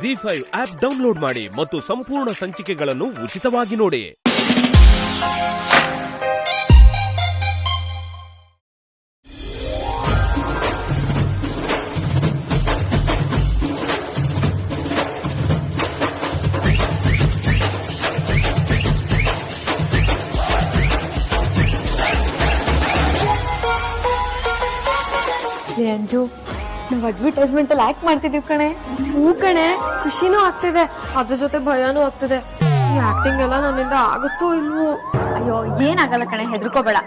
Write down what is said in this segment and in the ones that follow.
ZEE5 app download ಮಾಡಿ ಮತ್ತು ಸಂಪೂರ್ಣ ಸಂಚಿಕೆಗಳನ್ನು ಉಚಿತವಾಗಿ ನೋಡಿ. ಅಂಜು, ನಾವ್ ಅಡ್ವರ್ಟೈಸ್ಮೆಂಟ್ ಅಲ್ಲಿ ಆಕ್ಟ್ ಮಾಡ್ತಿದೀವಿ ಕಣೆ. ಹೂ ಕಣೆ, ಖುಷಿನೂ ಆಗ್ತಿದೆ, ಅದ್ರ ಜೊತೆ ಭಯನೂ ಆಗ್ತಿದೆ. ಈ ಆಕ್ಟಿಂಗ್ ಎಲ್ಲ ನನ್ನಿಂದ ಆಗುತ್ತೋ ಇಲ್ವೋ? ಅಯ್ಯೋ, ಏನಾಗಲ್ಲ ಕಣೆ, ಹೆದರ್ಕೋಬೇಡ.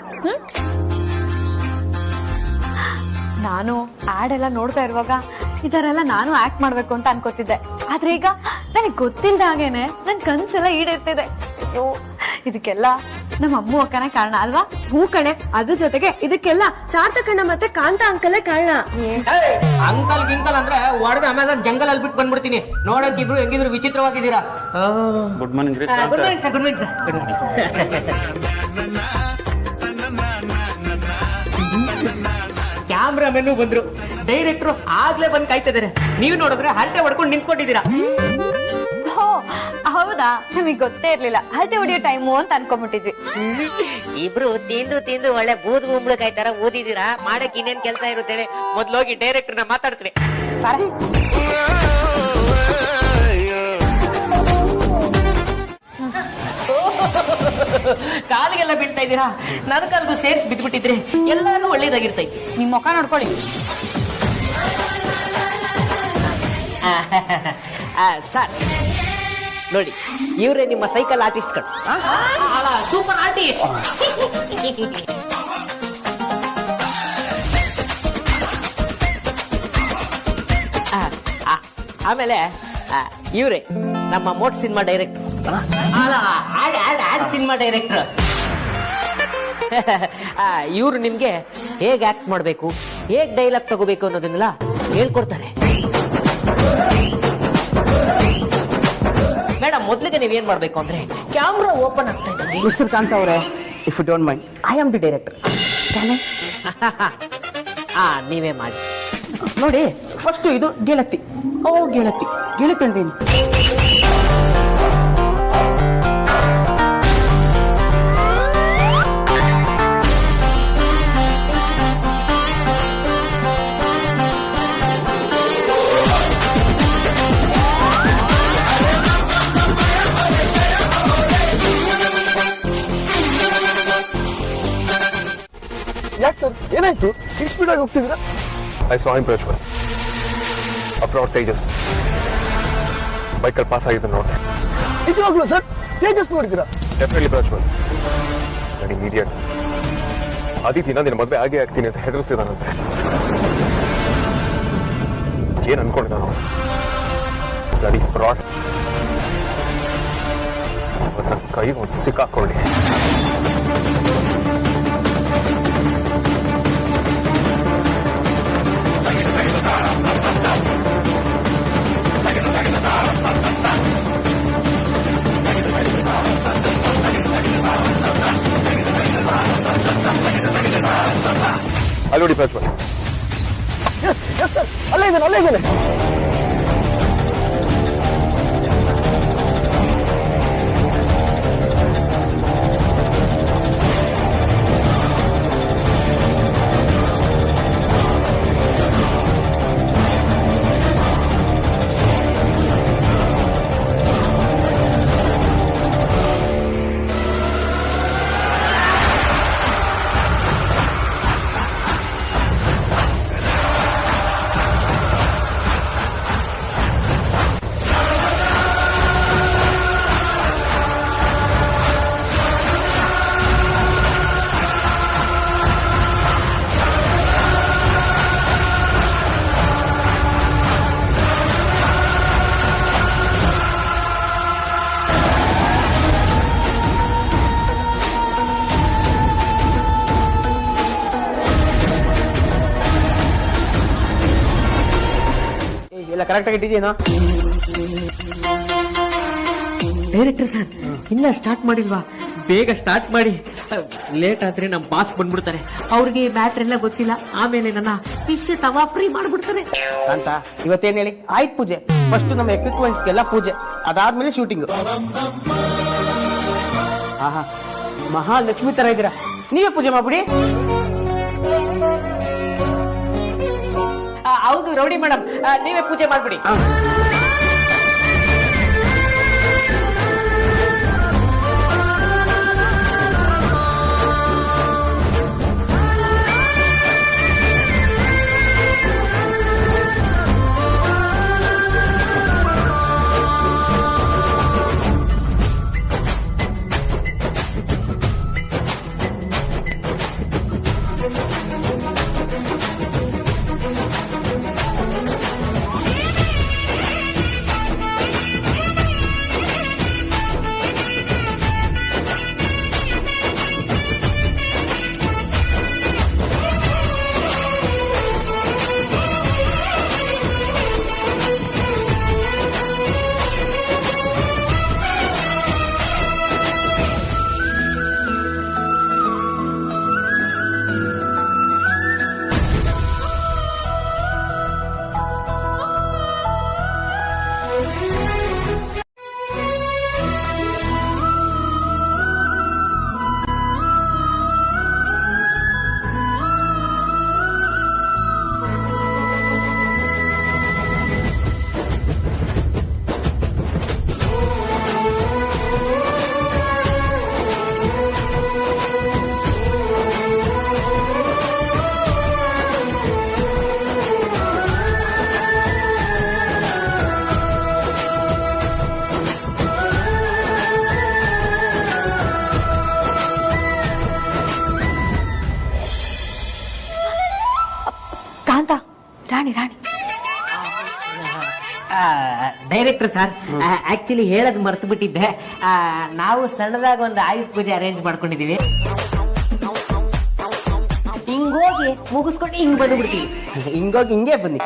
ನಾನು ಆಡ್ ಎಲ್ಲ ನೋಡ್ತಾ ಇರುವಾಗ ಇದರೆಲ್ಲ ನಾನು ಆಕ್ಟ್ ಮಾಡ್ಬೇಕು ಅಂತ ಅನ್ಕೋತಿದ್ದೆ. ಆದ್ರೆ ಈಗ ನನಗ್ ಗೊತ್ತಿಲ್ದ ಹಾಗೇನೆ ನನ್ ಕನ್ಸೆಲ್ಲ ಈಡೇರ್ತಿದೆ. ಅಯ್ಯೋ, ಇದಕ್ಕೆಲ್ಲ ನಮ್ಮ ಅಮ್ಮು ಅಕ್ಕನೇ ಕಾರಣ ಅಲ್ವಾ? ಹೂ ಕಣೆ, ಅದ್ರ ಜೊತೆಗೆ ಇದಕ್ಕೆಲ್ಲ ಸಾರ್ಥಕಣ್ಣ ಮತ್ತೆ ಕಾಂತ ಅಂಕಲೇ ಕಾರಣ. ಅಂಕಲ್ ಗಿಂಕಲ್ ಅಂದ್ರೆ ಹೊಡೆದ ಅಮೆಝಾನ್ ಜಂಗಲ್ ಅಲ್ಲಿ ಬಿಟ್ಟು ಬಂದ್ಬಿಡ್ತೀನಿ. ನೋಡಕ್ ಇಬ್ರು ಹೆಂಗಿದ್ರು ವಿಚಿತ್ರವಾಗಿದ್ದೀರಾ. Good morning good morning sir. Good morning sir. Cameraman ಬಂದ್ರು, ಡೈರೆಕ್ಟ್ರು ಆಗ್ಲೇ ಬಂದ್ ಕಾಯ್ತಿದ್ದಾರೆ. ನೀವು ನೋಡಿದ್ರೆ ಹರಟೆ ಹೊಡ್ಕೊಂಡು ನಿಂತ್ಕೊಂಡಿದ್ದೀರಾ. ಹೌದಾ? ನಮಗ್ ಗೊತ್ತೇ ಇರ್ಲಿಲ್ಲ ಹರಟೆ ಹೊಡಿಯೋ ಟೈಮು ಅಂತ ಅನ್ಕೊಂಡ್ಬಿಟ್ಟಿದ್ವಿ. ಇಬ್ರು ತಿಂದು ತಿಂದು ಒಳ್ಳೆ ಬೂದ್ ಗುಂಬಳಕಾಯಿ ತರ ಊದಿದೀರಾ. ಮಾಡಕ್ ಇನ್ನೇನ್ ಕೆಲಸ ಇರುತ್ತೆ? ಮೊದ್ಲೋಗಿ ಡೈರೆಕ್ಟರ್ನ ಮಾತಾಡ್ತೀನಿ. ಕಾಲಿಗೆಲ್ಲ ಬಿಡ್ತಾ ಇದ್ದೀರಾ? ನನ್ನ ಕಾಲ್ಗೂ ಸೇರ್ಸ್ ಬಿದ್ಬಿಟ್ಟಿದ್ರೆ ಎಲ್ಲಾರು ಒಳ್ಳೇದಾಗಿರ್ತೈತಿ. ನಿಮ್ ಮುಖ ನೋಡ್ಕೊಳ್ಳಿ. ಸರ್ ನೋಡಿ, ಇವ್ರೆ ನಿಮ್ಮ ಸೈಕಲ್ ಆರ್ಟಿಸ್ಟ್ ಗಳು. Super artist. ಆಮೇಲೆ ಇವ್ರೆ ನಮ್ಮ ಮೋಟ್ ಸಿನಿಮಾ ಡೈರೆಕ್ಟರ್. Cinema director. ಇವ್ರು ನಿಮ್ಗೆ ಹೇಗ್ ಆಕ್ಟ್ ಮಾಡ್ಬೇಕು, ಹೇಗ್ ಡೈಲಾಗ್ ತಗೋಬೇಕು ಅನ್ನೋದನ್ನೆಲ್ಲ ಹೇಳ್ಕೊಡ್ತಾರೆ. ಮೇಡಮ್, ಮೊದ್ಲಿಗೆ ನೀವೇನ್ ಮಾಡ್ಬೇಕು ಅಂದ್ರೆ ಕ್ಯಾಮ್ರಾ ಓಪನ್ ಆಗ್ತಾ ಇದ್ದಂಗೆ, ಮಿಸ್ಟರ್ ಕಾಂತ ಅವರೇ, if you don't mind, I am the director. ನೀವೇ ಮಾಡಿ ನೋಡಿ. ಫಸ್ಟ್ ಇದು ಗೆಳತಿ. ಓ ಗೆಳತಿ, ಗೆಳತಿ ಅಂದೇನು? ಯಾಕೆ ಸರ್, ಏನಾಯ್ತು? ಇಷ್ಟು ಸ್ಪೀಡ್ ಆಗಿ ಹೋಗ್ತಿದ್ದೀರಾ? ಐ ಸಾ ಹಿಮ್ ಪ್ರಜ್ವಲ್ ಅಪ್ರಾಡ್ ತೇಜಸ್ ಬೈಕಲ್ಲಿ ಪಾಸ್ ಆಗಿದ್ದು ನೋಡಿದೆ. ನಿಜವಾಗ್ಲೂ ಸರ್? ತೇಜಸ್ ನೋಡಿದ್ದೀರಾ? ಡೆಫಿನೆಟ್ಲಿ ಪ್ರಜ್ವಲ್. ನಾನು ಇಮಿಡಿಯೇಟ್ ಆದಿತ್ಯನ ನಿನ್ನ ಮದುವೆ ಆಗೇ ಆಗ್ತೀನಿ ಅಂತ ಹೆದರಿಸಿದಾನಂತೆ. ಏನ್ ಅನ್ಕೊಂಡಿದ್ದ ನಾವು? ಗಾಡಿ ಫ್ರಾಡ್. ನನ್ನ ಕೈಗೆ ಒಂದು ಸಿಕ್ಕಾಕೊಳ್ಳಿ. ಅಲ್ಲಿ ನೋಡಿ ಪ್ರಜ್ವಲ್. ಅಲ್ಲೇ ಇದ್ದಾನೆ, ಅಲ್ಲೇ ಇದ್ದಾನೆ. ಎಲ್ಲ ಕರೆಕ್ಟ್ ಆಗಿ ಇಟ್ಟಿದ್ದೀನೋ? ಡೈರೆಕ್ಟರ್ ಸರ್, ಇನ್ನ ಸ್ಟಾರ್ಟ್ ಮಾಡಿಲ್ವಾ? ಬೇಗ ಸ್ಟಾರ್ಟ್ ಮಾಡಿ. ಲೇಟ್ ಆದ್ರೆ ನಮ್ ಬಾಸ್ ಬಂದ್ಬಿಡ್ತಾರೆ, ಅವ್ರಿಗೆ ಮ್ಯಾಟ್ರ್ ಎಲ್ಲ ಗೊತ್ತಿಲ್ಲ, ಆಮೇಲೆ ನನ್ನ ಫಿಶ್ ತವಾ ಫ್ರೀ ಮಾಡ್ಬಿಡ್ತಾರೆ ಅಂತ. ಇವತ್ತೇನ್ ಹೇಳಿ ಆಯ್ತು ಪೂಜೆ. ಫಸ್ಟ್ ನಮ್ಮ ಎಕ್ವಿಪ್ಮೆಂಟ್ಸ್ಗೆಲ್ಲ ಪೂಜೆ, ಅದಾದ್ಮೇಲೆ ಶೂಟಿಂಗ್. ಆಹಾ, ಮಹಾಲಕ್ಷ್ಮಿ ತರ ಇದ್ದೀರಾ, ನೀವೇ ಪೂಜೆ ಮಾಡ್ಬಿಡಿ. ಹೌದು ರೌಡಿ ಮೇಡಮ್, ನೀವೇ ಪೂಜೆ ಮಾಡ್ಬಿಡಿ. ರಾಣಿ ರಾಣಿ ಡೈರೆಕ್ಟರ್ ಸರ್, ಆಕ್ಚುಲಿ ಹೇಳದ್ ಮರ್ತು ಬಿಟ್ಟಿದ್ದೆ. ನಾವು ಸಣ್ಣದಾಗ ಒಂದು ಆಯುಧ ಪೂಜೆ ಅರೇಂಜ್ ಮಾಡ್ಕೊಂಡಿದೀವಿ. ಹಿಂಗೋಗಿ ಮುಗಿಸ್ಕೊಂಡು ಹಿಂಗ್ ಬಂದ್ಬಿಡ್ತೀವಿ. ಹಿಂಗೋಗಿ ಹಿಂಗೆ ಬನ್ನಿ,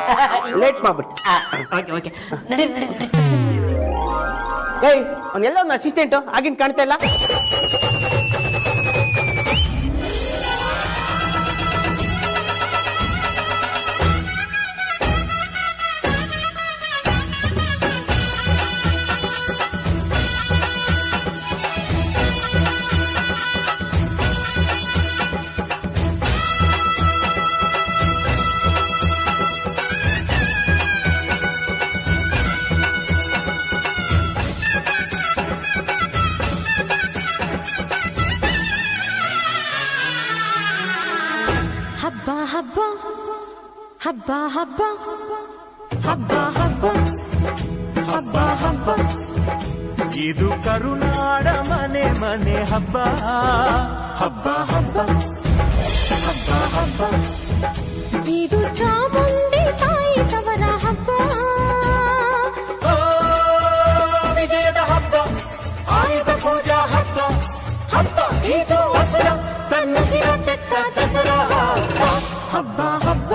ಲೇಟ್ ಮಾಡ್ಬಿಟ್ಟು. ಓಕೆ ನಡಿ ನಡಿ ನಡಿ. ಏಯ್, ಅವ್ನೆಲ್ಲ ಒಂದು ಅಸಿಸ್ಟೆಂಟ್ ಆಗಿನ್ ಕಾಣ್ತಾ ಇಲ್ಲ. ಹಬ್ಬ ಹಬ್ಬ ಹಬ್ಬ ಹಬ್ಬ ಹಬ್ಬ ಹಬ್ಬ ಹಬ್ಬ ಹಬ್ಬ ಇದು ಕರುನಾಡ ಮನೆ ಮನೆ ಹಬ್ಬ ಹಬ್ಬ ಹಬ್ಬ ಹಬ್ಬ ಹಬ್ಬ ಇದು ಚಾಮುಂಡಿ ತಾಯಿ ತವರ ಹಬ್ಬ. ವಿಜಯದ ಹಬ್ಬ, ಆಯುಧ ಪೂಜಾ ಹಬ್ಬ ಹಬ್ಬ ಇದು ಹಸುರ ತನ್ನ ಸಿರತೆತ್ತ ದಸರಾ ಹಬ್ಬ ಹಬ್ಬ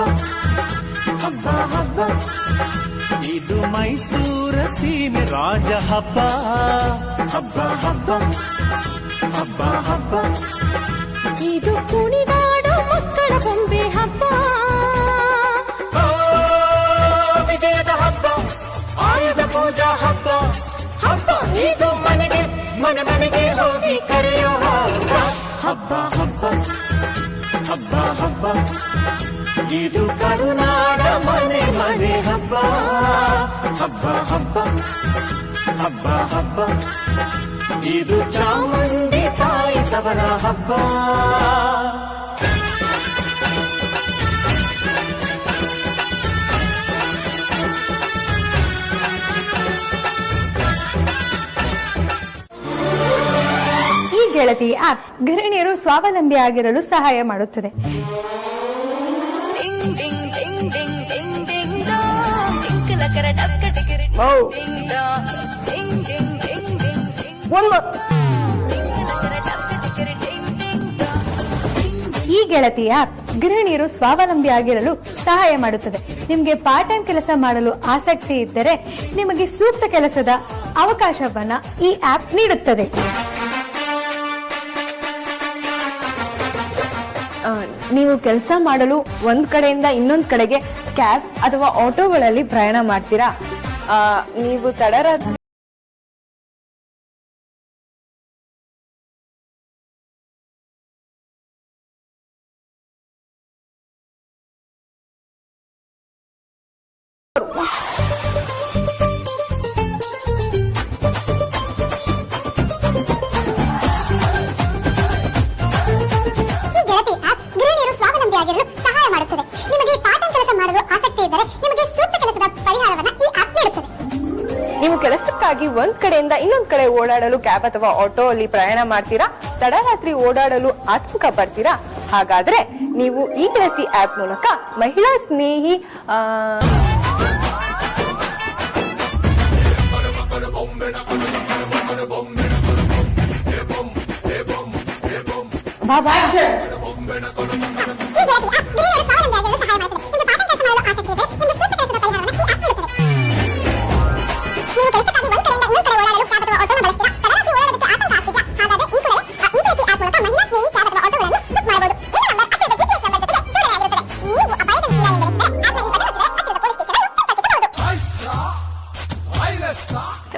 ಹಬ್ಬ ಹಬ್ಬ ಇದು ಮೈಸೂರ ಸೀಮೆ ರಾಜ ಹಬ್ಬ ಹಬ್ಬ ಹಬ್ಬ ಹಬ್ಬ ಹಬ್ಬ ಇದು ಕುಣಿದಾಡು ಮಕ್ಕಳ ಬೊಂಬೆ ಹಬ್ಬ. ವಿಜಯದ ಹಬ್ಬ, ಆಯುಧ ಪೂಜಾ ಹಬ್ಬ ಹಬ್ಬ ಇದು ಮನೆಗೆ ಮನೆ ಮನೆಗೆ ಹೋಗಿ ಕರೆಯೋ ಹಬ್ಬ ಹಬ್ಬ ಹಬ್ಬ ಹಬ್ಬ ಇದು ಕರುನಾಡ ಮನೆ ಮನೆ ಹಬ್ಬ ಹಬ್ಬ ಹಬ್ಬ ಹಬ್ಬ ಹಬ್ಬ ಇದು ಚಾಮುಂಡಿ ತಾಯಿ ತವರ ಹಬ್ಬ. ಈ ಗೆಳತಿ ಆಪ್ ಗೃಹಿಣಿಯರು ಸ್ವಾವಲಂಬಿ ಆಗಿರಲು ಸಹಾಯ ಮಾಡುತ್ತದೆ. ಈ ಗೆಳತಿ ಆಪ್ ಗೃಹಿಣಿಯರು ಸ್ವಾವಲಂಬಿ ಆಗಿರಲು ಸಹಾಯ ಮಾಡುತ್ತದೆ. ನಿಮಗೆ ಪಾರ್ಟ್ ಟೈಮ್ ಕೆಲಸ ಮಾಡಲು ಆಸಕ್ತಿ ಇದ್ದರೆ ನಿಮಗೆ ಸೂಕ್ತ ಕೆಲಸದ ಅವಕಾಶವನ್ನ ಈ ಆಪ್ ನೀಡುತ್ತದೆ. ನೀವು ಕೆಲಸ ಮಾಡಲು ಒಂದ್ ಕಡೆಯಿಂದ ಇನ್ನೊಂದ್ ಕಡೆಗೆ ಕ್ಯಾಬ್ ಅಥವಾ ಆಟೋಗಳಲ್ಲಿ ಪ್ರಯಾಣ ಮಾಡ್ತೀರಾ? ನೀವು ತಡರಾತ್ರಿ ಆಗಿರಲು ಸಹಾಯ ಮಾಡುತ್ತದೆ. ನಿಮಗೆ ಪಾರ್ಟ್ ಟೈಮ್ ಕೆಲಸ ಮಾಡಲು ಆಸಕ್ತಿ ಇದ್ದರೆ ನಿಮಗೆ ಸೂಕ್ತ ಕೆಲಸದ ಪರಿಹಾರವನ್ನು ಈ ಆಪ್ ನೀಡುತ್ತದೆ. ನೀವು ಕೆಲಸಕ್ಕಾಗಿ ಒಂದ್ ಕಡೆಯಿಂದ ಇನ್ನೊಂದ್ ಕಡೆ ಓಡಾಡಲು ಕ್ಯಾಬ್ ಅಥವಾ ಆಟೋ ಅಲ್ಲಿ ಪ್ರಯಾಣ ಮಾಡ್ತೀರಾ? ತಡರಾತ್ರಿ ಓಡಾಡಲು ಆತಂಕ ಪಡ್ತೀರಾ? ಹಾಗಾದ್ರೆ ನೀವು ಈ ಗೆಳತಿ ಆಪ್ ಮೂಲಕ ಮಹಿಳಾ ಸ್ನೇಹಿ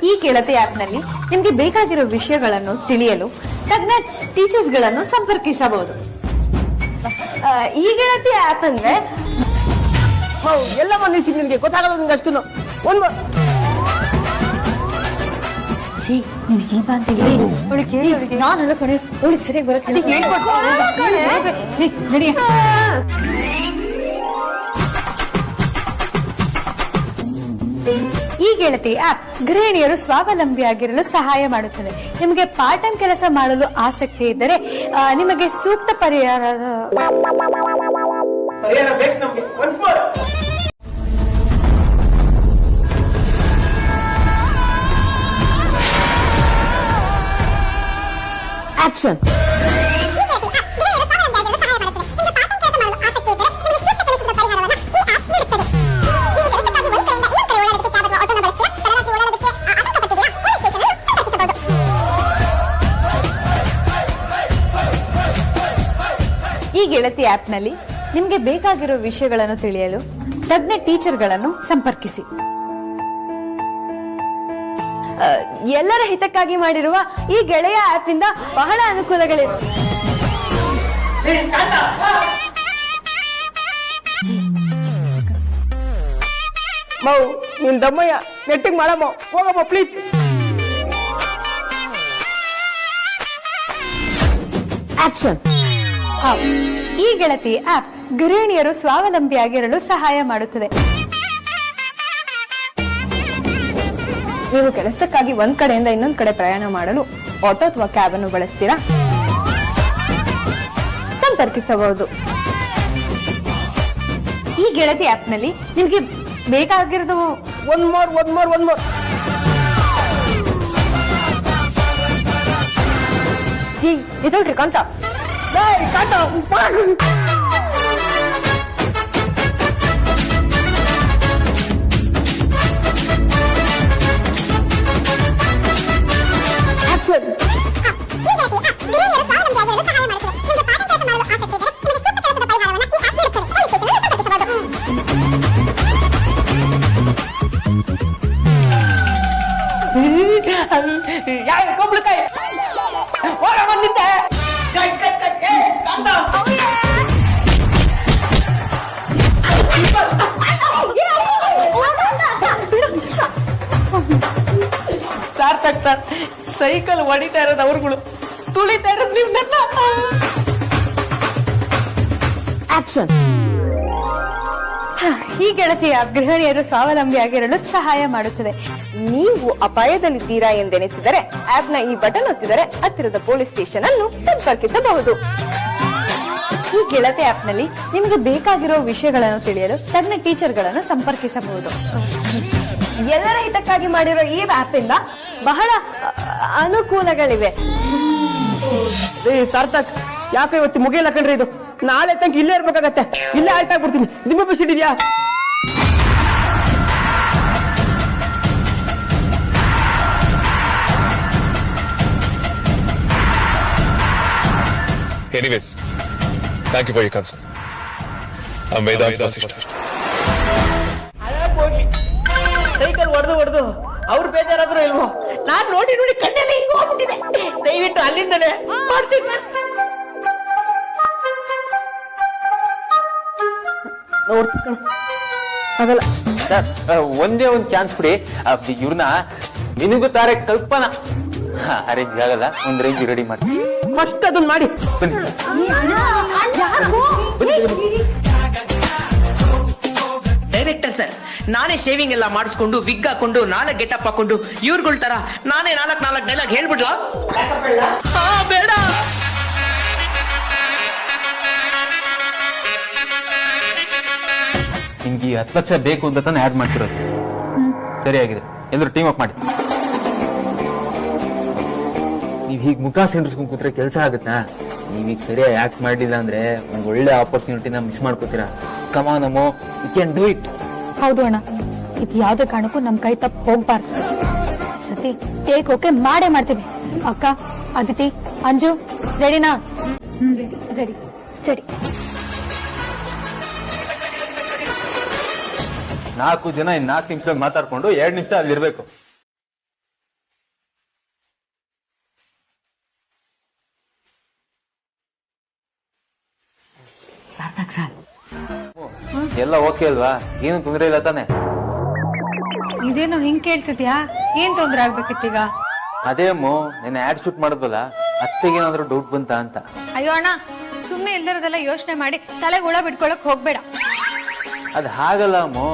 ಈ ಗೆಳತಿ ಆಪ್ ನಲ್ಲಿ ನಿಮ್ಗೆ ಬೇಕಾಗಿರೋ ವಿಷಯಗಳನ್ನು ತಿಳಿಯಲು ತಜ್ಞ ಟೀಚರ್ಸ್ ಗಳನ್ನು ಸಂಪರ್ಕಿಸಬಹುದು. ಈ ಗೆಳತಿ ಆಪ್ ಅಂದ್ರೆ ಎಲ್ಲ ಬಂದಿತ್ತು ನಿನ್ಗೆ ಗೊತ್ತಾಗಲ್ಲ ನಿನ್ಗೆ ಅಷ್ಟು ಒಂದು ನಿನಗೇನಾ ಅಂತ ಹೇಳಿ ಅವಳಿಗೆ ಹೇಳಿ ಅವಳಿಗೆ ನಾನೆಲ್ಲ ಕಣೆ ಅವಳಿಗೆ ಸರಿಯಾಗಿ ಬರುತ್ತೆ ನಡಿ. ಈ ಗೆಳತಿ ಆಪ್ ಗೃಹಿಣಿಯರು ಸ್ವಾವಲಂಬಿಯಾಗಿರಲು ಸಹಾಯ ಮಾಡುತ್ತದೆ. ನಿಮಗೆ ಪಾರ್ಟ್ ಟೈಮ್ ಕೆಲಸ ಮಾಡಲು ಆಸಕ್ತಿ ಇದ್ದರೆ ನಿಮಗೆ ಸೂಕ್ತ ಪರಿಹಾರ ಬೇಕು ನಮ್ಗೆ. ಆಕ್ಷನ್. ಈ ಗೆಳತಿ ಆಪ್ ನಲ್ಲಿ ನಿಮಗೆ ಬೇಕಾಗಿರೋ ವಿಷಯಗಳನ್ನು ತಿಳಿಯಲು ತಜ್ಞ ಟೀಚರ್ಗಳನ್ನು ಸಂಪರ್ಕಿಸಿ. ಎಲ್ಲರ ಹಿತಕ್ಕಾಗಿ ಮಾಡಿರುವ ಈ ಗೆಳೆಯ ಆಪ್ ಇಂದ ಬಹಳ ಅನುಕೂಲಗಳಿವೆ. ಮೌ ನಿನ್ ದಮ್ಮಯ್ಯ ನೆಟ್ಟಿಗೆ ಮಾಡಮ್ಮ ಹೋಗಮ್ಮ ಪ್ಲೀಸ್. ಆಕ್ಷನ್. ಈ ಗೆಳತಿ ಆಪ್ ಗೃಹಿಣಿಯರು ಸ್ವಾವಲಂಬಿಯಾಗಿರಲು ಸಹಾಯ ಮಾಡುತ್ತದೆ. ನೀವು ಕೆಲಸಕ್ಕಾಗಿ ಒಂದ್ ಕಡೆಯಿಂದ ಇನ್ನೊಂದ್ ಕಡೆ ಪ್ರಯಾಣ ಮಾಡಲು ಆಟೋ ಅಥವಾ ಕ್ಯಾಬ್ ಅನ್ನು ಬಳಸ್ತೀರಾ? ಸಂಪರ್ಕಿಸಬಹುದು. ಈ ಗೆಳತಿ ಆಪ್ ನಲ್ಲಿ ನಿಮ್ಗೆ ಬೇಕಾಗಿರೋದು ಒಂದ್ ಮೋರ್ ಇದೋಡ್ರಿ ಕಂತ ಆಕ್ಷನ್. ಯಾವ ಕುಂಬಳಕಾಯಿ ಹೋಗ ಬಂದಿದ್ದೆ. ಸಾರ್ಥಕ್ ಸರ್, ಸೈಕಲ್ ಹೊಡಿತಾ ಇರೋದು ಅವ್ರುಗಳು, ತುಳಿತಾ ಇರೋದು ನೀವು ನನ್ನ. ಆಕ್ಷನ್. ಈ ಗೆಳತಿಯ ಗೃಹಿಣಿಯರು ಸ್ವಾವಲಂಬಿಯಾಗಿರಲು ಸಹಾಯ ಮಾಡುತ್ತದೆ. ನೀವು ಅಪಾಯದಲ್ಲಿದ್ದೀರಾ ಎಂದೆನಿಸಿದರೆ ಆಪ್ ನ ಈ ಬಟನ್ ಒತ್ತಿದರೆ ಹತ್ತಿರದ ಪೊಲೀಸ್ ಸ್ಟೇಷನ್ ಅನ್ನು ಸಂಪರ್ಕಿಸಬಹುದು. ಈ ಗೆಳತಿ ಆಪ್ ನಲ್ಲಿ ನಿಮಗೆ ಬೇಕಾಗಿರೋ ವಿಷಯಗಳನ್ನು ತಿಳಿಯಲು ತಜ್ಞ ಟೀಚರ್ಗಳನ್ನು ಸಂಪರ್ಕಿಸಬಹುದು. ಎಲ್ಲರ ಹಿತಕ್ಕಾಗಿ ಮಾಡಿರೋ ಈ ಆಪ್ ಇಂದ ಬಹಳ ಅನುಕೂಲಗಳಿವೆ. ಸಾರ್ಥಕ್, ಯಾಕೆ ಇವತ್ತು ಮುಗಿಯಲ್ಲ ಕಣ್ರಿ ಇದು. ನಾಳೆ ತನಕ ಇಲ್ಲೇ ಇರ್ಬೇಕಾಗತ್ತೆ. ಇಲ್ಲೇ ಆಯ್ತಾಗ್ಬಿಡ್ತೀನಿ. ನಿಮ್ಮ ಬಿಸಿಟ್ ಇದೆಯಾ? Anyways Thank you for your concern. I'm Vedant Vasishtha. ಹೋಗ್ಲಿ ಸೈಕಲ್ ಹೊಡೆದು ಅವ್ರು ಬೇಜಾರಾದ್ರೂ ಇಲ್ವೋ ನಾನ್ ನೋಡಿ ಕಣ್ಣೆಲ್ಲ ಈಗ ಹೋಗ್ಬಿಟ್ಟಿದೆ. ದಯವಿಟ್ಟು ಅಲ್ಲಿಂದನೇ ಮಾಡ್ತೀವಿ ಸರ್. ಆಗಲ್ಲ ಸರ್, ಒಂದೇ ಒಂದು ಚಾನ್ಸ್ ಕೊಡಿ. ಇವ್ರನ್ನ ನಿನಗುತ್ತಾರೆ ಕಲ್ಪನಾ ಅರೇಂಜ್ ಆಗಲ್ಲ, ಒಂದ್ ರೇಂಜ್ ರೆಡಿ ಮಾಡಿ. ಫಸ್ಟ್ ಅದನ್ನ ಮಾಡಿ. ಡೈರೆಕ್ಟರ್ ಸರ್, ನಾನೇ ಶೇವಿಂಗ್ ಎಲ್ಲ ಮಾಡಿಸ್ಕೊಂಡು ವಿಗ್ ಹಾಕೊಂಡು 4 ಗೆಟಪ್ ಹಾಕೊಂಡು ಇವ್ರುಗಳ ತರ ನಾನೇ 4 ಡೈಲಾಗ್ ಹೇಳ್ಬಿಡ್ಲಾ? ಬೇಡ. ನಿಮ್ಗೆ 10 ಲಕ್ಷ ಬೇಕು ಅಂತ ತಾನೇ ಆಡ್ ಮಾಡ್ತಿರೋದು. ಸರಿಯಾಗಿದೆ, ಎಲ್ಲರೂ ಟೀಮ್ ಅಪ್ ಮಾಡಿ. ನೀವ್ ಹೀಗ್ ಮುಖ ಸಿಂಡ್ರಿಸ್ಕೊಂಡ್ ಕೂತ್ರೆ ಕೆಲಸ ಆಗುತ್ತಾ? ನೀವೀಗ ಸರಿಯಾಗಿ ಆಕ್ಟ್ ಮಾಡ್ಲಿಲ್ಲ ಅಂದ್ರೆ ಒಂದ್ ಒಳ್ಳೆ ಆಪರ್ಚುನಿಟಿನ ಮಿಸ್ ಮಾಡ್ಕೋತೀರಾ. ಕಮಾನ್ ಅಮ್ಮೋ, ಯು ಕ್ಯಾನ್ ಡೂ ಇಟ್. ಹೌದು ಅಣ್ಣ, ಇದು ಯಾವ್ದೇ ಕಾರಣಕ್ಕೂ ನಮ್ ಕೈ ತಪ್ಪು ಹೋಗ್ಬಾರ್ದು. ಸತಿ ಟೇಕ್ ಓಕೆ ಮಾಡೇ ಮಾಡ್ತೀವಿ. ಅಕ್ಕ, ಅದಿತಿ, ಅಂಜು ರೆಡಿನಾ? Ready ready. 4 ಜನ 4 ನಿಮಿಷ ಮಾತಾಡ್ಕೊಂಡು 2 ನಿಮಿಷ ಅಲ್ಲಿರ್ಬೇಕು. ಸಾರ್ಥಕ್ ಸರ್, ಎಲ್ಲ ಓಕೆ ಅಲ್ವಾ? ಏನು ತೊಂದರೆ ಇಲ್ಲ ತಾನೆ? ಇದೇನು ಹಿಂಗ್ ಕೇಳ್ತಿದ್ಯಾ? ಏನ್ ತೊಂದ್ರೆ ಆಗ್ಬೇಕಿತ್ತೀಗ? ಅದೇ ಅಮ್ಮು, ನೆನ್ನೆ ಆಡ್ ಶೂಟ್ ಮಾಡಿದ್ವಲ್ಲ, ಅತ್ತೆಗೇನಾದ್ರೂ ಡೌಟ್ ಬಂತ ಅಂತ. ಅಯ್ಯೋ ಅಣ್ಣ, ಸುಮ್ನೆ ಇಲ್ದಿರೋದೆಲ್ಲ ಯೋಚನೆ ಮಾಡಿ ತಲೆಗೆ ಹುಳ ಬಿಟ್ಕೊಳಕ್ ಹೋಗ್ಬೇಡ. ಅದ್ ಹಾಗಲ್ಲ ಅಮ್ಮು.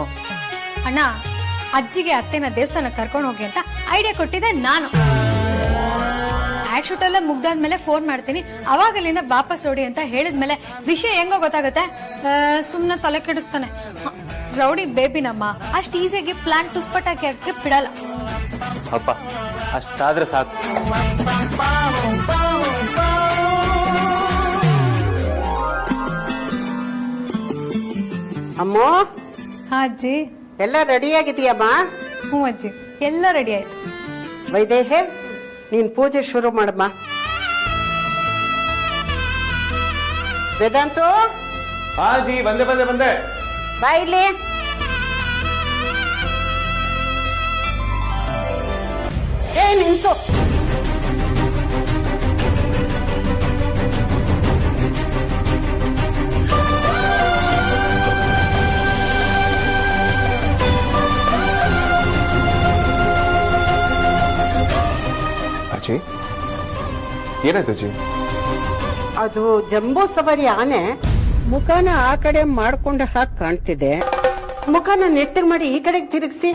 ಅಣ್ಣ, ಅಜ್ಜಿಗೆ ಅತ್ತೆನ ದೇವಸ್ಥಾನ ಕರ್ಕೊಂಡು ಹೋಗಿ ಅಂತ ಐಡಿಯಾ ಕೊಟ್ಟಿದ್ದೆ ನಾನು. ಆಡ್ ಶೂಟ್ ಎಲ್ಲ ಮುಗ್ದಾದ್ಮೇಲೆ ಫೋನ್ ಮಾಡ್ತೀನಿ, ಅವಾಗಲಿಂದ ವಾಪಸ್ ಓಡಿ ಅಂತ ಹೇಳಿದ್ಮೇಲೆ ವಿಷಯ ಹೆಂಗೋ ಗೊತ್ತಾಗುತ್ತೆ. ಸುಮ್ನೆ ತಲೆ ಕೆಡಿಸ್ತಾನೆ. ರೌಡಿ ಬೇಬಿನಮ್ಮ ಅಷ್ಟ್ ಈಸಿಯಾಗಿ ಪ್ಲಾನ್ ಟುಸ್ಪಟಾಕಿ ಹಾಕಿ ಬಿಡಲ್ಲ. ಅಪ್ಪ, ಅಷ್ಟಾದ್ರೆ ಸಾಕು. ಅಮ್ಮೋ, ಹಾ ಅಜ್ಜಿ. ಎಲ್ಲ ರೆಡಿ ಆಗಿದೆಯಮ್ಮ? ಹ್ಞೂ ಅಜ್ಜಿ, ಎಲ್ಲ ರೆಡಿ ಆಯ್ತು. ವೈದೇಹಿ, ನೀನ್ ಪೂಜೆ ಶುರು ಮಾಡಮ್ಮ. ವೇದಾಂತು, ಹಾ ಜಿ, ಬಂದೆ. ಬಾ ಇಲ್ಲಿ. ನಿಂತು. ಅಜ್ಜಿ, ಏನಾಯ್ತು ಅಜ್ಜಿ? ಅದು ಜಂಬೂ ಸವಾರಿ ಆನೆ ಮುಖನ ಆ ಕಡೆ ಮಾಡ್ಕೊಂಡು ಹಾಕಿ ಕಾಣ್ತಿದೆ. ಮುಖನ ನೆಟ್ಟಗ್ ಮಾಡಿ ಈ ಕಡೆಗೆ ತಿರುಗಿಸಿ.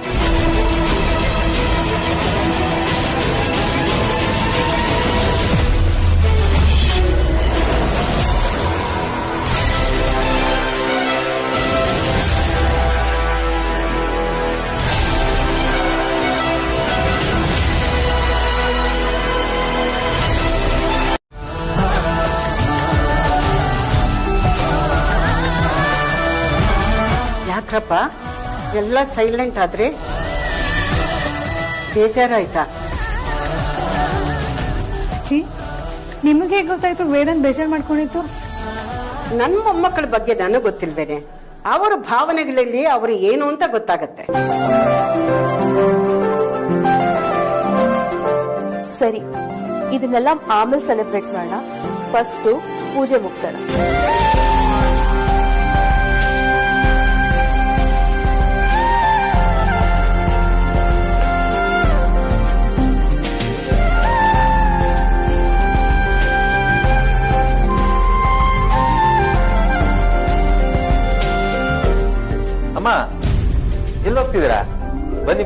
ಯಾಕ್ರಪ್ಪ ಎಲ್ಲ ಸೈಲೆಂಟ್ ಆದ್ರೆ? ಬೇಜಾರಾಯ್ತಾ? ಅಜ್ಜಿ, ನಿಮಗೆ ಹೇಗೆ ಗೊತ್ತಾಯ್ತು ವೇದಾಂತ್ ಬೇಜಾರ್ ಮಾಡ್ಕೊಂಡಿತ್ತು? ನನ್ನ ಮೊಮ್ಮಕ್ಕಳ ಬಗ್ಗೆ ನನಗೆ ಗೊತ್ತಿಲ್ವೇನೆ. ಅವರ ಭಾವನೆಗಳಲ್ಲಿ ಅವರು ಏನು ಅಂತ ಗೊತ್ತಾಗತ್ತೆ. ಸರಿ, ಇದನ್ನೆಲ್ಲ ಆಮೇಲೆ ಸೆಲೆಬ್ರೇಟ್ ಮಾಡೋಣ. ಫಸ್ಟ್ ಪೂಜೆ ಮುಗಿಸೋಣ. ಅಮ್ಮ, ಎಲ್ಲಿ ಹೋಗ್ತಿದ್ದೀರಾ? ಬನ್ನಿ.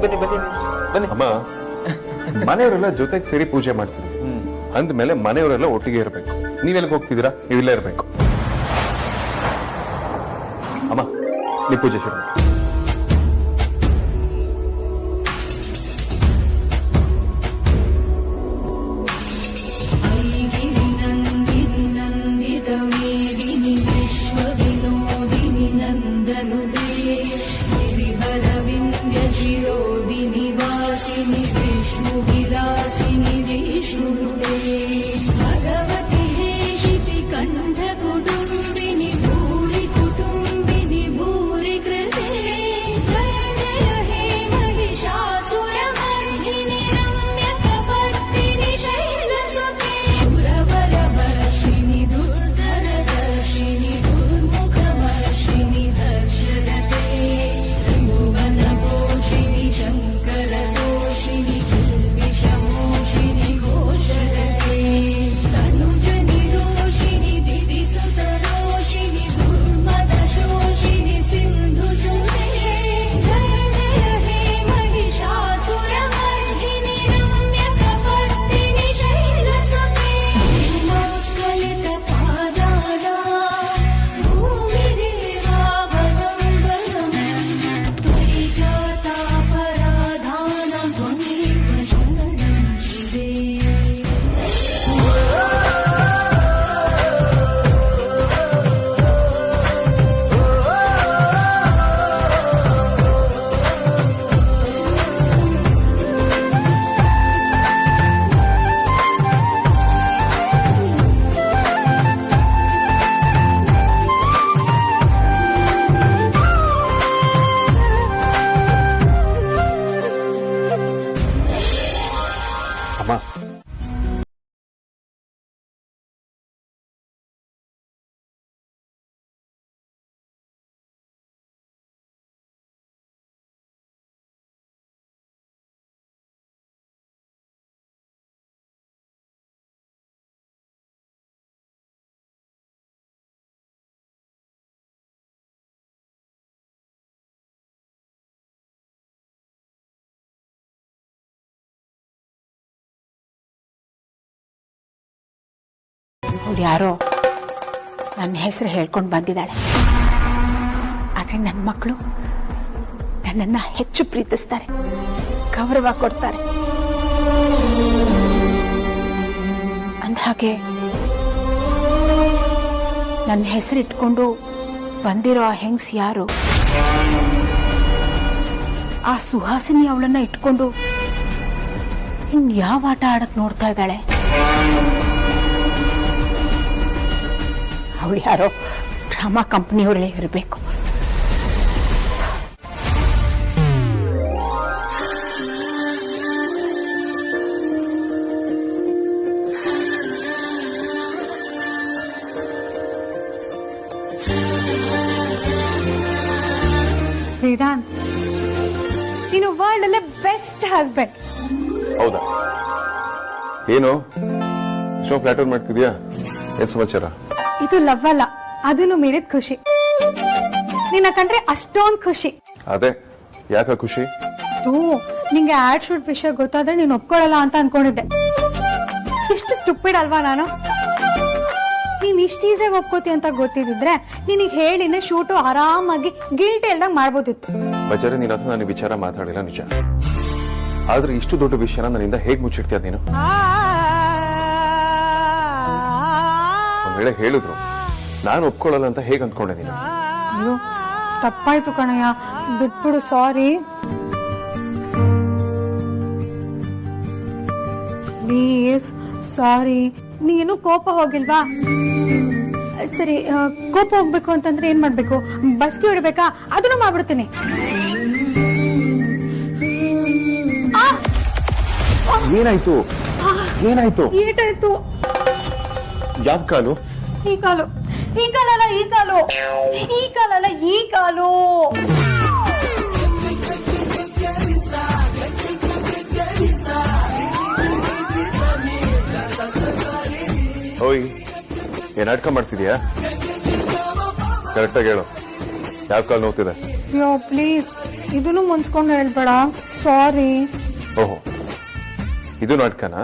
ಅಮ್ಮ, ಮನೆಯವರೆಲ್ಲ ಜೊತೆಗೆ ಸೇರಿ ಪೂಜೆ ಮಾಡ್ತೀವಿ. ಅಂದ್ಮೇಲೆ ಮನೆಯವರೆಲ್ಲ ಒಟ್ಟಿಗೆ ಇರಬೇಕು. ನೀವೆಲ್ಲಿಗೆ ಹೋಗ್ತಿದ್ದೀರಾ? ನೀವಿಲ್ಲೇ ಇರಬೇಕು. ಅಮ್ಮ, ನೀವು ಪೂಜೆ ಶುರು ಮಾಡಿ. भगवती हे शिति कंठ कुटुंबिनी ಅಮ್ಮ, ಅವ್ರು ಯಾರೋ ನನ್ನ ಹೆಸರು ಹೇಳ್ಕೊಂಡು ಬಂದಿದ್ದಾಳೆ. ಆದ್ರೆ ನನ್ನ ಮಕ್ಕಳು ನನ್ನನ್ನ ಹೆಚ್ಚು ಪ್ರೀತಿಸ್ತಾರೆ, ಗೌರವ ಕೊಡ್ತಾರೆ. ಅಂದಹಾಗೆ ನನ್ನ ಹೆಸರಿಟ್ಕೊಂಡು ಬಂದಿರೋ ಆ ಹೆಂಗ್ಸ್ ಯಾರು? ಆ ಸುಹಾಸಿನಿ ಅವಳನ್ನ ಇಟ್ಕೊಂಡು ಇನ್ ಯಾವ ಆಟ ಆಡಕ್ ನೋಡ್ತಾ ಇದ್ದಾಳೆ? ಅವಳು ಯಾರೋ ಡ್ರಾಮಾ ಕಂಪನಿಯವರೇ ಇರಬೇಕು. ವೇದಾಂತ್, ನೀನು ವರ್ಲ್ಡ್ ಅಲ್ಲೇ ಬೆಸ್ಟ್ ಹಸ್ಬೆಂಡ್. ಹೌದಾ? ಏನು ಇಷ್ಟೊಂದು ಫ್ಲಾಟರ್ ಮಾಡ್ತಿದ್ಯಾ? ಏನ್ ಸಮಾಚಾರ? ಇದು ಲವ್ ಅಲ್ಲ, ಅದನ್ನು ಮೀರಿದ ಖುಷಿ. ನಿನ್ನ ಕಂಡ್ರೆ ಅಷ್ಟೊಂದು ಖುಷಿ. ಅದೇ ಯಾಕ ಖುಷಿ? ನಿಂಗೆ ಆಡ್ ಶೂಟ್ ವಿಷಯ ಗೊತ್ತಾದ್ರೆ ನೀನು ಒಪ್ಕೊಳ್ಳಲ್ಲ ಅಂತ ಅನ್ಕೊಂಡಿದ್ದೆ. ಇಷ್ಟು ಸ್ಟುಪಿಡ್ ಅಲ್ವಾ ನಾನು? ನೀನ್ ಇಷ್ಟ ಈಸಿಯಾಗಿ ಒಪ್ಕೋತಿ ಅಂತ ಗೊತ್ತಿದ್ರೆ ನಿನಗೆ ಹೇಳಿನೇ ಶೂಟು ಆರಾಮಾಗಿ ಗಿಲ್ಟಿ ಇಲ್ದಂಗ್ ಮಾಡ್ಬೋದಿತ್ತು. ಬಚಾರೆ, ನಿನ್ನ ಹತ್ರ ನಾನು ವಿಚಾರ ಮಾತಾಡಿಲ್ಲ ನಿಜ. ಆದ್ರೆ ಇಷ್ಟು ದೊಡ್ಡ ವಿಷಯನ ನನ್ನಿಂದ ಹೇಗ್ ಮುಚ್ಚಿಡ್ತೀಯ ನೀನು? ಒಂದ್ ವೇಳೆ ಹೇಳಿದ್ರು ನಾನು ಒಪ್ಕೊಳ್ಳಲ್ಲ ಅಂತ ಹೇಗ್ ಅಂದ್ಕೊಂಡೆ ನೀನು? ಅಯ್ಯೋ ತಪ್ಪಾಯ್ತು ಕಣಯ್ಯ, ಬಿಟ್ಬಿಡು, ಸಾರಿ. Please sorry. ನೀನು ಕೋಪ ಹೋಗಿಲ್ವಾ? ಸರಿ, ಕೋಪ ಹೋಗ್ಬೇಕು ಅಂತಂದ್ರೆ ಏನ್ ಮಾಡ್ಬೇಕು? ಬಸ್ಗೆ ಹೊಡಿಬೇಕಾ? ಅದನ್ನು ಮಾಡ್ಬಿಡ್ತೀನಿ. ಏನಾಯ್ತು? ಏನಾಯ್ತು? ಏಟಾಯ್ತು? ಯಾವ ಕಾಲು? ಈ ಕಾಲು. ಈ ಕಾಲಲ್ಲ, ಈ ಕಾಲು. ಈ ಕಾಲಲ್ಲ, ಈ ಕಾಲು. ಓಯ್, ಏನ್ ನಾಟಕ ಮಾಡ್ತಿದ್ಯಾ? ಕರೆಕ್ಟಾಗಿ ಹೇಳು, ಯಾವ ಕಾಲು ನೋವ್ತಿದೆ? ಅಯ್ಯೋ ಪ್ಲೀಸ್, ಇದನ್ನು ಮುನ್ಸ್ಕೊಂಡು ಹೇಳ್ಬೇಡ, ಸಾರಿ. ಓಹೋ, ಇದು ನಾಟಕನಾ?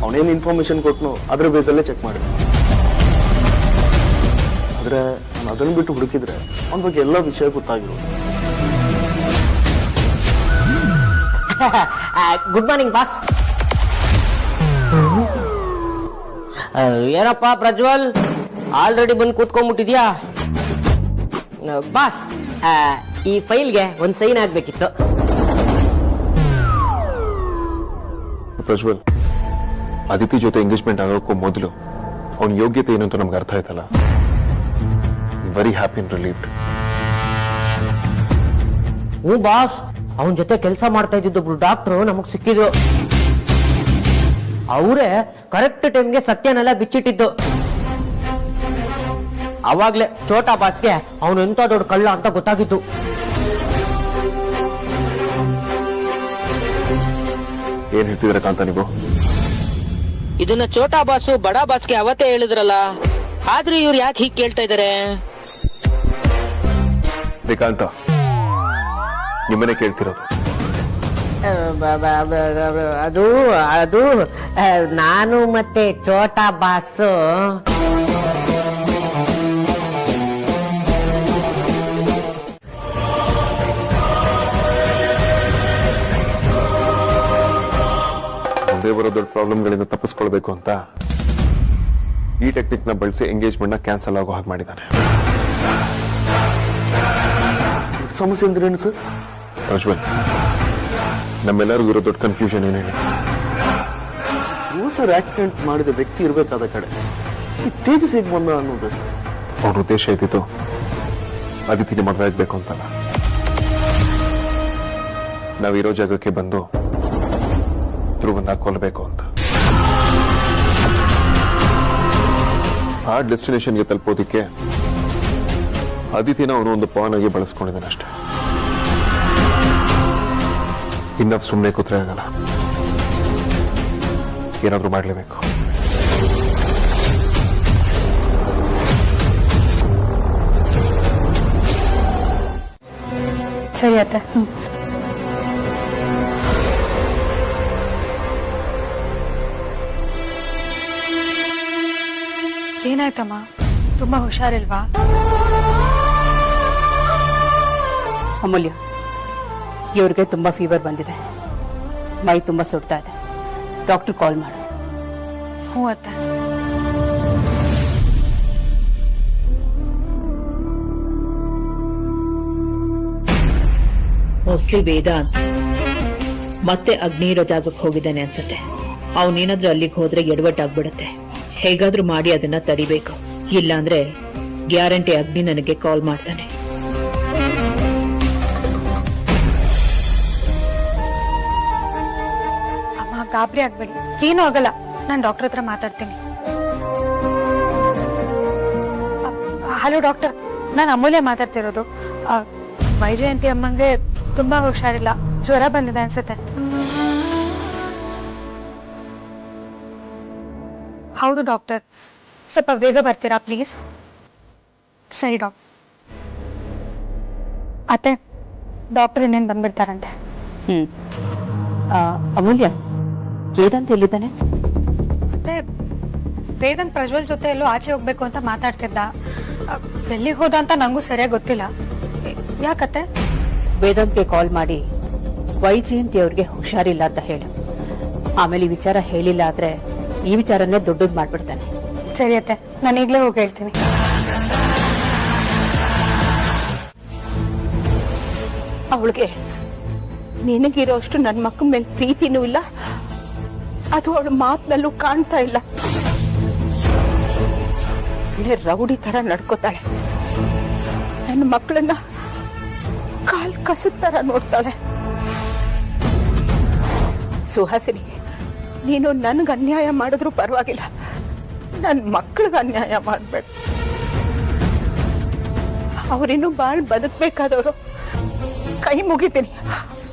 ಅವನೇನು ಇನ್ಫಾರ್ಮೇಶನ್ ಕೊಟ್ನು ಅದ್ರ ಬೇಸಲ್ಲೇ ಚೆಕ್ ಮಾಡಿದೆ. ಆದ್ರೆ ನಾನು ಅದನ್ನ ಬಿಟ್ಟು ಹುಡುಕಿದ್ರೆ ಅವನ ಬಗ್ಗೆ ಎಲ್ಲ ವಿಷಯ ಗೊತ್ತಾಗಿರೋದು. Good morning boss. ಏನಪ್ಪ ಪ್ರಜ್ವಲ್, ಆಲ್ರೆಡಿ ಬಂದು ಕೂತ್ಕೊಂಡ್ಬಿಟ್ಟಿದ್ಯಾ? ಬಾಸ್, ಈ ಫೈಲ್ಗೆ ಒಂದ್ ಸೈನ್ ಆಗ್ಬೇಕಿತ್ತು. ಪ್ರಜ್ವಲ್, ಅದಿತಿ ಜೊತೆ ಎಂಗೇಜ್ಮೆಂಟ್ ಆಗೋಕ್ಕೂ ಮೊದಲು ಅವನ ಯೋಗ್ಯತೆ ಏನಂತ ನಮ್ಗೆ ಅರ್ಥ ಆಯ್ತಲ್ಲ. Very happy and relieved. ಹ್ಞೂ ಬಾಸ್, ಅವನ ಜೊತೆ ಕೆಲಸ ಮಾಡ್ತಾ ಇದ್ದಿದ್ದೊಬ್ರು ಡಾಕ್ಟ್ರು ನಮಗ್ ಸಿಕ್ಕಿದ್ರು. ಅವರೇ ಕರೆಕ್ಟ್ ಟೈಮ್ಗೆ ಸತ್ಯನೆಲ್ಲ ಬಿಚ್ಚಿಟ್ಟಿದ್ದು. ಅವಾಗ್ಲೇ ಛೋಟಾ ಬಾಸ್ಗೆ ಅವನು ಎಂತ ದೊಡ್ಡ ಕಳ್ಳ ಅಂತ ಗೊತ್ತಾಗಿತ್ತು. ಏನ್ ಹೇಳ್ತಿದ್ರ ಕಾಂತ ನೀವು? ಇದನ್ನ ಛೋಟಾ ಬಾಸು ಬಡಾ ಬಾಸ್ಗೆ ಅವತ್ತೇ ಹೇಳಿದ್ರಲ್ಲ, ಆದ್ರೂ ಇವ್ರು ಯಾಕೆ ಹೀಗೆ ಕೇಳ್ತಾ ಇದಾರೆ? ಕಾಂತ, ನಿಮ್ಮನೆ ಕೇಳ್ತಿರೋದು. ಅದು ಅದು ನಾನು ಮತ್ತೆ ಛೋಟಾ ಬಾಸು ಮುಂದೆ ಬರೋ ದೊಡ್ಡ ಪ್ರಾಬ್ಲಮ್ಗಳಿಂದ ತಪ್ಪಿಸ್ಕೊಳ್ಬೇಕು ಅಂತ ಈ ಟೆಕ್ನಿಕ್ ನ ಬಳಸಿ ಎಂಗೇಜ್ಮೆಂಟ್ ನ ಕ್ಯಾನ್ಸಲ್ ಆಗೋ ಹಾಗೆ ಮಾಡಿದ್ದಾನೆ. ಸಮಸ್ಯೆ ಅಂದ್ರೆ ಏನು ಸರ್? ಪ್ರಜ್ವಲ್, ನಮ್ಮೆಲ್ಲರಿಗೂ ಇರೋ ದೊಡ್ಡ ಕನ್ಫ್ಯೂಷನ್ ಏನ್ ಹೇಳಿ? ಸರ್ ಆಕ್ಸಿಡೆಂಟ್ ಮಾಡಿದ ವ್ಯಕ್ತಿ ಇರ್ಬೇಕಾದ ಕಡೆ ಈ ತೇಜಸ್ ಹೇಗೆ ಬಂದ ಅನ್ನೋದು ಸರ್. ಅವ್ರ ಉದ್ದೇಶ ಇದ್ದಿತ್ತು ಅದಿತಿಗೆ ಮದುವೆ ಆಗ್ಬೇಕು ಅಂತಲ್ಲ, ನಾವಿರೋ ಜಾಗಕ್ಕೆ ಬಂದು ಧ್ರುವನ್ನ ಕೊಲ್ಲಬೇಕು ಅಂತ. ಆ ಡೆಸ್ಟಿನೇಷನ್ಗೆ ತಲುಪೋದಿಕ್ಕೆ ಅದಿತಿನ ಅವನು ಒಂದು ಪಾನ್ ಆಗಿ ಬಳಸ್ಕೊಂಡಿದ್ದಾನೆ ಅಷ್ಟೇ. ಇನ್ನ ಸುಮ್ಮನೆ ಕೂತ್ರೆ ಆಗಲ್ಲ, ಏನಾದ್ರೂ ಮಾಡ್ಲೇಬೇಕು. ಸರಿ ಅತ್ತೆ. ಏನಾಯ್ತಮ್ಮ? ತುಂಬಾ ಹುಷಾರಿಲ್ವಾ? ಅಮೂಲ್ಯ, ಇವ್ರಿಗೆ ತುಂಬಾ ಫೀವರ್ ಬಂದಿದೆ, ಮೈ ತುಂಬಾ ಸುಡ್ತಾ ಇದೆ. ಡಾಕ್ಟರ್ ಕಾಲ್ ಮಾಡು. ಹ್ಞೂ ಅತ್ತೆ. ಮೋಸ್ಟ್ಲಿ ವೇದಾಂತ್ ಮತ್ತೆ ಅಗ್ನಿ ಇರೋ ಜಾಗಕ್ಕೆ ಹೋಗಿದ್ದಾನೆ ಅನ್ಸುತ್ತೆ. ಅವನೇನಾದ್ರೂ ಅಲ್ಲಿಗೆ ಹೋದ್ರೆ ಎಡವಟ್ಟಾಗ್ಬಿಡತ್ತೆ. ಹೇಗಾದ್ರೂ ಮಾಡಿ ಅದನ್ನ ತಡಿಬೇಕು, ಇಲ್ಲಾಂದ್ರೆ ಗ್ಯಾರಂಟಿ ಅಗ್ನಿ ನನಗೆ ಕಾಲ್ ಮಾಡ್ತಾನೆ. ಅಮ್ಮ ಗಾಬರಿ ಆಗ್ಬೇಡಿ, ಏನೂ ಆಗಲ್ಲ. ನಾನು ಡಾಕ್ಟರ್ ಹತ್ರ ಮಾತಾಡ್ತೀನಿ. ಹಲೋ ಡಾಕ್ಟರ್, ನಾನು ಅಮೂಲ್ಯ ಮಾತಾಡ್ತಿರೋದು. ವೈಜಯಂತಿ ಅಮ್ಮಂಗೆ ತುಂಬಾ ಹುಷಾರಿಲ್ಲ, ಜ್ವರ ಬಂದಿದೆ ಅನ್ಸುತ್ತೆ. ಹೌದು ಡಾಕ್ಟರ್, ಸ್ವಲ್ಪ ಬೇಗ ಬರ್ತೀರಾ ಪ್ಲೀಸ್? ಸರಿ ಡಾಕ್ಟರ್. ಅತ್ತೆ, ಡಾಕ್ಟರ್ ಇನ್ನೇನು ಬಂದ್ಬಿಡ್ತಾರಂತೆ. ಅಮೂಲ್ಯ, ವೇದಾಂತ್ ಎಲ್ಲಿದ್ದಾನೆ? ಮತ್ತೆ ವೇದಾಂತ್ ಪ್ರಜ್ವಲ್ ಜೊತೆ ಎಲ್ಲೋ ಆಚೆ ಹೋಗ್ಬೇಕು ಅಂತ ಮಾತಾಡ್ತಿದ್ದ. ಎಲ್ಲಿಗೆ ಹೋದ ಅಂತ ನಂಗೂ ಸರಿಯಾಗಿ ಗೊತ್ತಿಲ್ಲ. ಯಾಕತ್ತೆ? ವೇದಾಂತ್ಗೆ ಕಾಲ್ ಮಾಡಿ ವೈಜಯಂತಿ ಅವ್ರಿಗೆ ಹುಷಾರಿಲ್ಲ ಅಂತ ಹೇಳು. ಆಮೇಲೆ ಈ ವಿಚಾರ ಹೇಳಿಲ್ಲ ಆದ್ರೆ ಈ ವಿಚಾರನೇ ದೊಡ್ಡದ್ ಮಾಡ್ಬಿಡ್ತಾನೆ. ಸರಿ ಅತ್ತೆ, ನಾನು ಈಗಲೇ ಹೋಗಿ ಹೇಳ್ತೀನಿ. ಅವಳಿಗೆ ನಿನಗಿರೋ ಅಷ್ಟು ನನ್ನ ಮಕ್ಕಳ ಮೇಲೆ ಪ್ರೀತಿನೂ ಇಲ್ಲ, ಅದು ಅವಳ ಮಾತಿನಲ್ಲೂ ಕಾಣ್ತಾ ಇಲ್ಲ. ರೌಡಿ ತರ ನಡ್ಕೋತಾಳೆ, ನನ್ನ ಮಕ್ಕಳನ್ನ ಕಾಲ್ ಕಸದ ತರ ನೋಡ್ತಾಳೆ. ಸುಹಾಸಿನಿ, ನೀನು ನನ್ಗೆ ಅನ್ಯಾಯ ಮಾಡಿದ್ರು ಪರವಾಗಿಲ್ಲ, ನನ್ನ ಮಕ್ಕಳಿಗೆ ಅನ್ಯಾಯ ಮಾಡ್ಬೇಡ. ಅವರಿನ್ನೂ ಬಾಳ್ ಬದುಕ್ಬೇಕಾದವರು. ಕೈ ಮುಗಿತೀನಿ,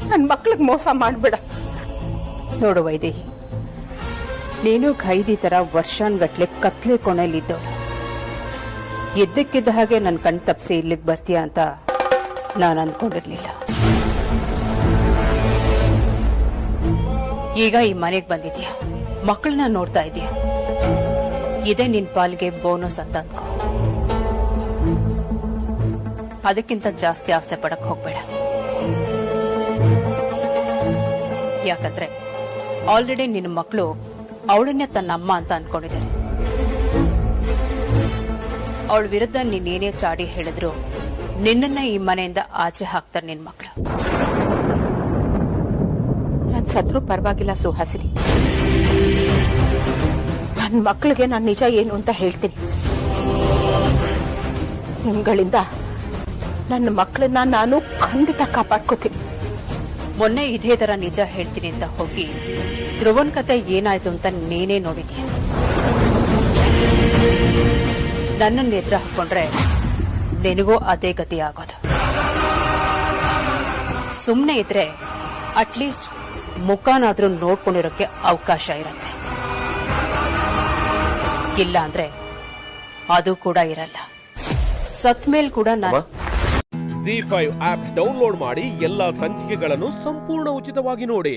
ನನ್ನ ಮಕ್ಕಳಿಗೆ ಮೋಸ ಮಾಡ್ಬೇಡ. ನೋಡು ವೈದೇಹಿ, ನೀನು ಖೈದಿ ತರ ವರ್ಷಾನ್ಗಟ್ಲೆ ಕತ್ಲೆ ಕೊನೆಯಲ್ಲಿದ್ದವಳು. ಎದ್ದಕ್ಕಿದ್ದ ಹಾಗೆ ನನ್ನ ಕಣ್ ತಪ್ಪಿಸಿ ಇಲ್ಲಿಗೆ ಬರ್ತೀಯ ಅಂತ ನಾನು ಅಂದ್ಕೊಂಡಿರ್ಲಿಲ್ಲ. ಈಗ ಈ ಮನೆಗೆ ಬಂದಿದ್ಯಾ, ಮಕ್ಕಳನ್ನ ನೋಡ್ತಾ ಇದೀಯ, ಇದೇ ನಿನ್ ಪಾಲ್ಗೆ ಬೋನಸ್ ಅಂತ ಅನ್ಕೋ. ಅದಕ್ಕಿಂತ ಜಾಸ್ತಿ ಆಸೆ ಪಡಕ್ ಹೋಗ್ಬೇಡ. ಯಾಕಂದ್ರೆ ಆಲ್ರೆಡಿ ನಿನ್ನ ಮಕ್ಕಳು ಅವಳನ್ನೇ ತನ್ನ ಅಮ್ಮ ಅಂತ ಅನ್ಕೊಂಡಿದ್ದಾರೆ. ಅವಳ ವಿರುದ್ಧ ನೀನೇನೇ ಚಾಡಿ ಹೇಳಿದ್ರು ನಿನ್ನನ್ನ ಈ ಮನೆಯಿಂದ ಆಚೆ ಹಾಕ್ತಾರೆ ನಿನ್ ಮಕ್ಕಳು. ನಾನ್ ಸತ್ರು ಪರವಾಗಿಲ್ಲ ಸುಹಾಸಿನಿ, ನನ್ನ ಮಕ್ಕಳಿಗೆ ನಾನು ನಿಜ ಏನು ಅಂತ ಹೇಳ್ತೀನಿ. ನಿಮ್ಗಳಿಂದ ನನ್ನ ಮಕ್ಕಳನ್ನ ನಾನು ಖಂಡಿತ ಕಾಪಾಡ್ಕೋತೀನಿ. ಮೊನ್ನೆ ಇದೇ ತರ ನಿಜ ಹೇಳ್ತೀನಿ ಅಂತ ಹೋಗಿ ಧ್ರುವನ್ ಕತೆ ಏನಾಯ್ತು ಅಂತ ನೀನೇ ನೋಡಿದ್ಯಾ. ನನ್ನನ್ನು ಎದುರು ಹಾಕೊಂಡ್ರೆ ನಿನಗೂ ಅದೇ ಗತಿ ಆಗೋದು. ಸುಮ್ನೆ ಇದ್ರೆ ಅಟ್ಲೀಸ್ಟ್ ಮುಖನಾದ್ರೂ ನೋಡ್ಕೊಂಡಿರೋಕೆ ಅವಕಾಶ ಇರತ್ತೆ. ಇಲ್ಲ ಅಂದ್ರೆ ಅದು ಕೂಡ ಇರಲ್ಲ. ಸತ್ ಮೇಲ್ ಕೂಡ ನಾನು ZEE5 ಆಪ್ ಡೌನ್ಲೋಡ್ ಮಾಡಿ ಎಲ್ಲಾ ಸಂಚಿಕೆಗಳನ್ನು ಸಂಪೂರ್ಣ ಉಚಿತವಾಗಿ ನೋಡಿ.